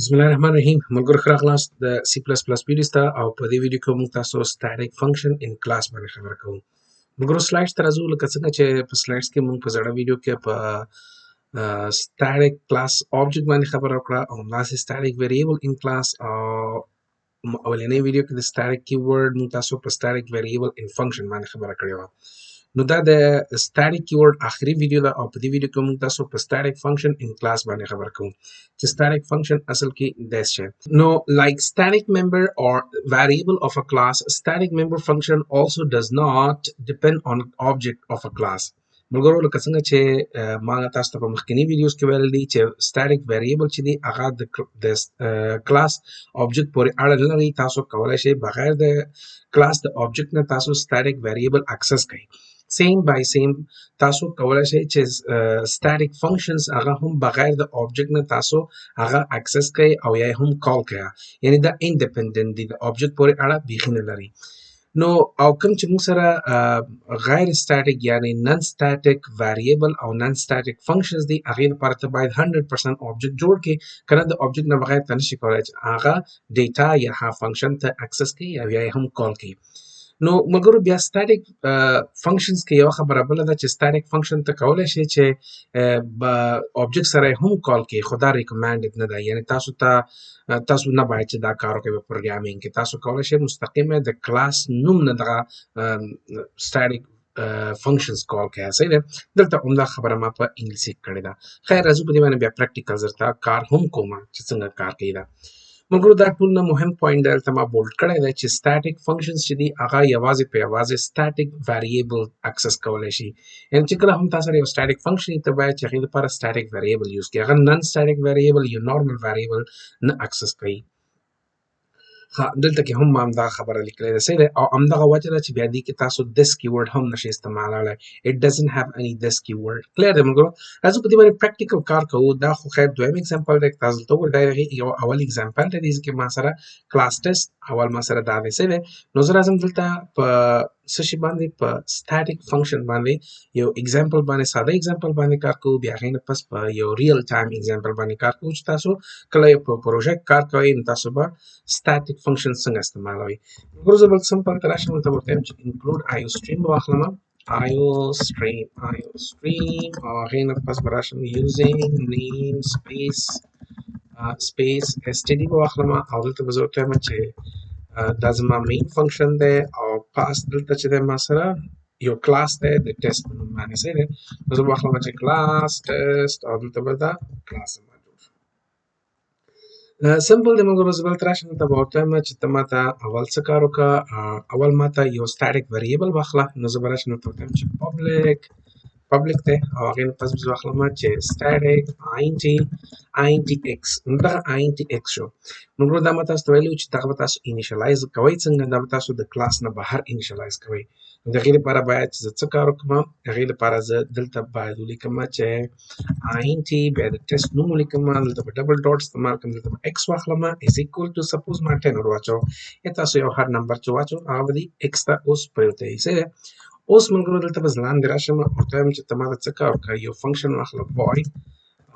Bismillahirrahmanirrahim. ملګرو ښه راغلاست د C++ ویډیو ته او په دې ویډیو کې موږ تاسو static function in class باندې خبره کوو. ملګرو سلایډز ته راځو لکه څنګه چې په سلایډز کې موږ په زړه ویډیو کې په static class object باندې خبره وکړه او همداسې static variable in class او اولنۍ ویډیو کې د static keyword موږ تاسو په static variable in function باندې خبره کړې وه. نو دا د static keyword آخري ویډیو ده او په دې ویډیو کې موږ تاسو په static function in class باندې خبره کوو چې static function اصل کې داسې شی. نو like static member or variable of a class, static member function also does not depend on object of a class. ملګرو لکه څنګه چې ما تاسو ته په مخکنی ویډیوز کې ویل دي چې static variable چې دی هغه د class object پورې اړه نه لري. تاسو کولای شئ بغیر د class د object نه تاسو static variable access کړئ. same by same تاسو کولای شئ چې static functions هغه هم بغیر د object نه تاسو هغه access کړئ او یا هم call کړئ. یعنی دا independent دي د object پورې اړه بیخي نه لري. نو او کوم چې موږ سره غیر static یعنی non static variable او non static functions دي هغې لپاره ته باید 100% object جوړ کړې کنه د object نه بغیر ته نشي کولای چې هغه ډیټا یا هغه function ته access کړي او یا هم call کړي. نو مګرو بیا static functions کې یو خبره بل ده چې static function ته کولای شي چې object سره هم call کې خدا recommended نه ده. یعنی تاسو نه باید چې دا کار وکړئ په پروګرامینګ کې. تاسو کولای شئ مستقیمه د کلاس نوم نه دغه static functions call کړئ. صحیح ده. دلته عمده خبره ما په انګلیسي کړې ده. خیر راځو په دې باندې بیا پریکټیکل درته کار هم کوم چې څنګه کار کوي دا. مګر دا ټول نه مهم پوینټ دلته ما بولډ کړی دی چې static functions چې دي هغه یوازې په یوازې static variable access کولی شي. یعنې چې کله هم تاسو سره یو static function وي ته باید چې هغې لپاره static variable یوز کړئ. هغه non static variable یا normal variable نه access کوي. دلته کې هم ما همدغه خبره لیکلې ده. صحیح ده. او همدغه وجه ده چې بیا دې کې تاسو this keyword هم نشئ استعمالولی. It doesn't have any this keyword. کلیر دی ملګرو. راځو په دې باندې پریکټیکل کار کوو. دا خو خیر دویم اگزامپل دی. تاسو دلته وګورئ یو اول اگزامپل دی دې کې ما سره کلاس ټیسټ اول ما سره دا دی. صحیح دی. نو زه راځم دلته په څه شي باندې په static function باندې یو اگزامپل باندې ساده اگزامپل باندې کار کوو. بیا هغې نه پس په یو ریل ټایم اگزامپل باندې کار کوو چې تاسو کله یو په پروژه کار کوئ نو تاسو به static function څنګه استعمالوئ. مګر زه بل سمپل ته راشم دلته ورته وایم چې include iostream به واخلم. iostream او هغې نه پس به راشم using name space std به واخلم او دلته به زه ورته وایم چې دا زما مین فنکشن دی او پاس دلته چې دی ما سره یو کلاس دی د ټیسټ په نوم باندې. صحیح دی. نو زه به واخلم چې کلاس ټیسټ او دلته به دا کلاس زما جوړ شو. سمپل دی مګر زه بلته راشم دلته به ورته وایم چې ته ما ته اول څه کار وکړه. اول ما ته یو static variable واخله. نو زه به راشم دلته ورته وایم چې public دی او هغې نه پس به زه واخلم چې static int x. نو دغه int x شو. مګر دا ما تاسو ته ویلي وو چې دغه به تاسو انیشلایز کوئ څنګه. دا به تاسو د کلاس نه بهر انیشلایز کوئ. نو د هغې لپاره باید چې زه څه کار وکړم. هغې لپاره زه دلته باید ولیکم چې int بیا د ټیسټ نوم ولیکم. دلته به ډبل ډاټ استعمال کړم. دلته به x واخلم is equal to suppose ما 10 ور واچوم یا تاسو یو هر نمبر چې واچو هغه به دې x ته اوس پرېوتئ. صحیح. اوس ملګرو دلته به زه لاندې راشم ورته وایم چې ته ما ته څه کار وکړه. یو فنکشن واخله void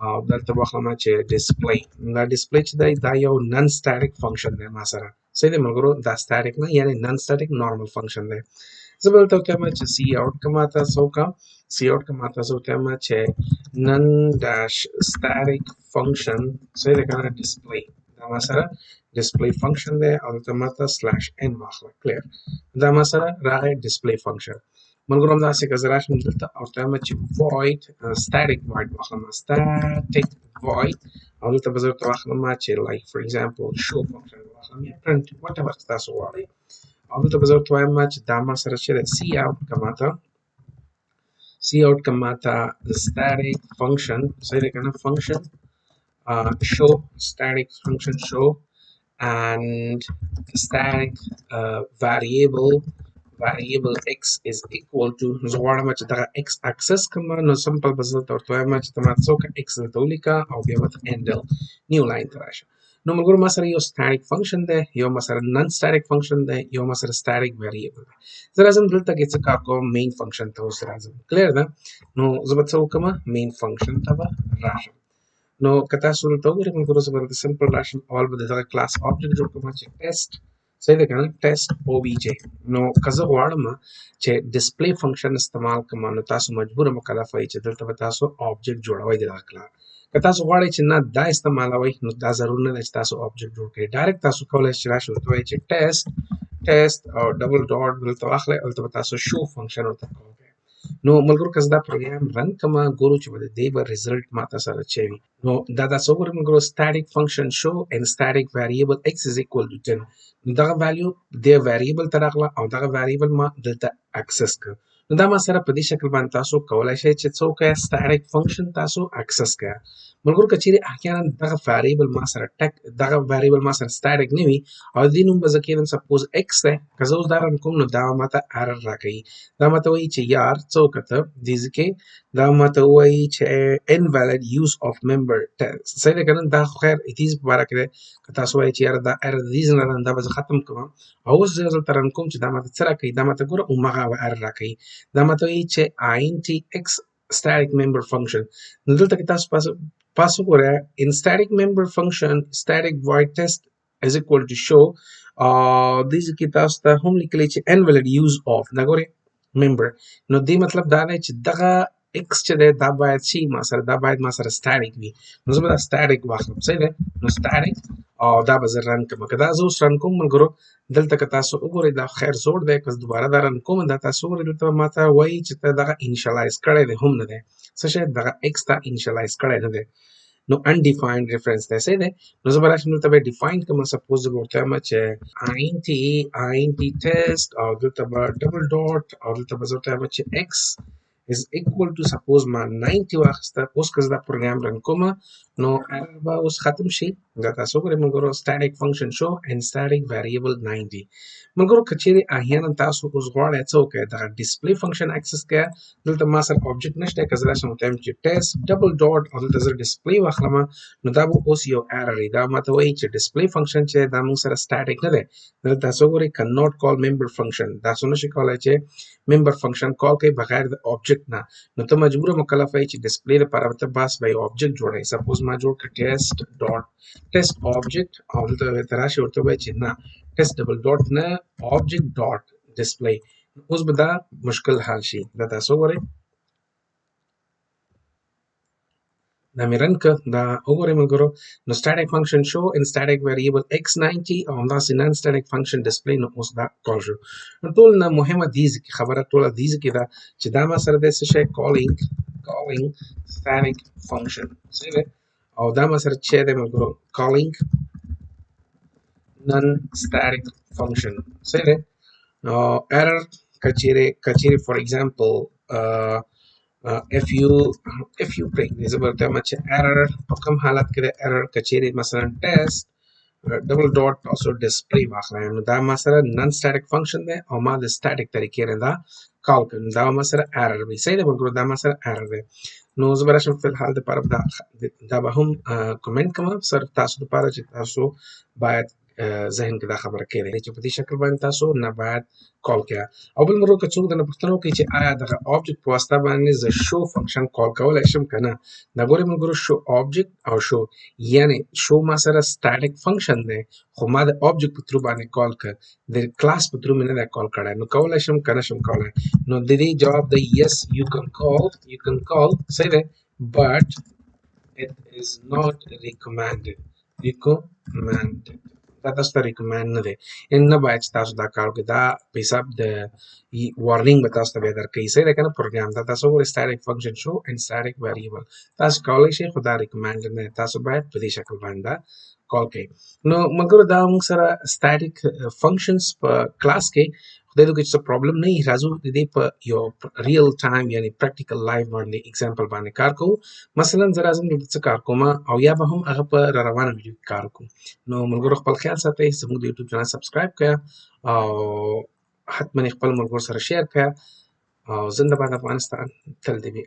او دلته به واخلم چې display. دا display چې دی دا یو non static function دی ما سره. صحیح دی ملګرو. دا static نه یعنی non static normal function دی. زه به دلته ورته وایم چې cout که ما ته څه وکړه. cout که ما ته زه ورته وایم چې non dash static function. صحیح دی که نه display دا ما سره display function دی او دلته ما ته /n واخله. کلیر. دا ما سره راغی display function. ملګرو همداسې که زه راشم دلته او ورته وایم چې void static void واخلم. static void او دلته به زه ورته واخلم چې like for example show function واخلم یا print whatever تاسو غواړئ او دلته به زه ورته وایم چې دا ما سره چې دی cout که ما ته static function. صحیح دی که نه function show static function show and static variable x is equal to. زه غواړم چې دغه x access کړم. نو سمپل به زه دلته ورته وایم چې ته ما ته څه وکړه x دلته ولیکه او بیا به ته handle نیو لاین ته راشه. نو ملګرو ما سره یو static function دی یو ما سره non static function دی یو ما سره static variable دی. زه راځم دلته کې څه کار کوم main function ته اوس راځم. کلیر ده. نو زه به څه وکړم main function ته به راشم. نو که تاسو دلته وګورئ ملګرو زه به دلته سمپل راشم اول به د دغه کلاس آبجیکټ جوړ کړم چې ټیسټ صحیح ده که نه ټیسټ او بي جی. نو که زه غواړم چې ډسپلی فنکشن استعمال کړم نو تاسو مجبوره مکلف یئ چې دلته به تاسو آبجیکټ جوړوئ د دغه کلاس. که تاسو غواړئ چې نه دا استعمالوئ نو دا ضرور نه ده چې تاسو آبجیکټ جوړ کړئ. ډایرکټ تاسو کولی شئ چې راشئ ورته ووایئ چې ټیسټ او ډبل ډاټ دلته واخلئ او دلته به تاسو شو فنکشن ورته کول کوئ. نو ملګرو که زه دا پروګرام رن کړم ګورو چې به د دې به ریزلټ ماته سره څه وي. نو دا تاسو وګورئ ملګرو static function show and static variable x is equal to 10. نو دغه ویلیو د ویریبل ته راغله او دغه ویریبل ما دلته اکسس کړ. نو دا ما سره په دې شکل باندې تاسو کولی شئ چې څه وکړئ static function تاسو اکسس کړئ. ملګرو که چیرې احیانا دغه ویریبل ما سره دغه ویریبل ما سره static نه وي او د دې نوم به زه کېدم سپوز x دی که زه اوس دا رن کوم نو دا ماته error راکوي. دا ماته وایي چې یار څه وکړه دې ځای کې دا ماته وایي چې invalid use of member test صحیح ده که نه دا خو خیر ایتیز په باره کې دی. که تاسو وایئ چې یاره دا error د دې ځای نه دا به زه ختم کړم او اوس زه دلته رن کوم چې دا ماته څه راکوي دا ماته ګوره همغه error راکوي. دا ماته وایي چې int x static member function. نو دلته کې تاسو پاس وګورئ in static member function static void test is equal to show دې ځای کې تاسو ته هم لیکلی چې invalid use of دا ګورئ member. نو دې مطلب دا دی چې دغه x چې دی دا باید شي ما سره دا باید ما سره static وي. نو زه به دا static واخلم صحیح دی. نو static او دا به زه رن کړم. که دا زه اوس رن کوم ملګرو دلته که تاسو وګورئ دا خیر زوړ دی که دوباره دا رن کوم دا تاسو وګورئ دلته ماته وایي چې ته دغه انیشلایز کړی دی هم نه دی څه شی دغه x ته انیشلایز کړی نه دی. نو undefined reference دی صحیح دی. نو زه به راشم دلته به ډیفاین کړم سپوز زه به ورته وایم چې int test او دلته به ډبل ډاټ او دلته به زه ورته وایم چې x is equal to suppose ما 90 واخیسته. اوس که زه دا پروګرام رن کوم نو error به اوس ختم شي. دا تاسو وګورئ ملګرو static function show and static variable 90. ملګرو که چیرې احیانا تاسو اوس غواړئ څه وکړئ دغه ډسپلی فنکشن اکسس کړئ دلته ما سره آبجیکټ نشته که زه راشم ورته وایم چې ټیسټ ډبل ډاټ او دلته زه ډسپلی واخلم نو دا به اوس یو error وي. دا ماته وایي چې ډسپلی فنکشن چې دا موږ سره static نه دی. دلته تاسو وګورئ cannot call member function تاسو نشئ کولی چې member function کال کوئ بغیر د آبجیکټ نه. نو ته مجبوره مکلف یې چې ډسپلی لپاره ته بس به یو آبجیکټ جوړوي. سپوز ما جوړ کړ ټیسټ ډاټ ټیسټ آبجیکټ او دلته ته راشئ ورته ووایئ چې نه ټیسټ ډبل ډاټ نه آبجیکټ ډاټ ډسپلی. اوس به دا مشکل حل شي. دا تاسو وګورئ دا مې رن کړ دا وګورئ ملګرو نو static function show and static variable x90 او همداسې non static function display نو اوس دا کال شو. نو ټول نه مهمه دې ځای کې خبره ټوله دې ځای کې ده چې دا ما سره دی څه شی calling static function صحیح دی او دا ما سره چې دی ملګرو calling non static function صحیح دی. error کچېرې for example if you break this about how much error په کوم حالت کې د error کچېرې مثلا test ډبل ډاټ تاسو ډسپلی واخلئ نو دا ما سره نن static function دی او ما د static طریقې نه دا کال کړم دا ما سره error وي صحیح دی ملګرو دا ما سره error دی. نو زه به راشم فی الحال دپاره دا به هم کومنټ کوم صرف تاسو دپاره چې تاسو باید ذهن کې دا خبره کېږي چې په دې شکل باندې تاسو نه باید کال کړئ. او بل ملګرو که څوک درنه پوښتنه وکړي چې آیا دغه آبجیکټ په واسطه باندې زه شو فنکشن کال کولی شم که نه دا ګورئ ملګرو شو آبجیکټ او شو یعنې شو ما سره static فنکشن دی خو ما د آبجیکټ په ترو باندې کال کړ د کلاس په ترو مې نه دی کال کړی نو کولی شم که نه شم کولی. نو د دې جواب دی yes you can call صحیح دی but it is not recommended دا تاسو ته ریکمند نه دی یعنې نه باید چې تاسو دا کار وکړئ دا په حساب د وارنینګ به تاسو ته بیا درکوي صحیح دی که نه پروګرام دا تاسو وګورئ static function show and static variable تاسو کولی شئ خو دا ریکمندډ نه دی تاسو باید په دې شکل باندې دا کال کوئ. نو ملګرو دا موږ سره static functions په کلاس کې خدای دې وکړي چې څه پرابلم نه وي راځو د دې په یو ریل ټایم یعنې پریکټیکل لایف باندې اګزامپل باندې کار کوو. مثلا زه راځم دلته څه کار کوم او یا به هم هغه په را روانه ویډیو کې کار وکړو. نو ملګرو خپل خیال ساتئ زموږ د یوټیوب چینل سبسکرایب کړه او حتما خپل ملګرو سره شیر کړه او زنده باد افغانستان تل دې وي.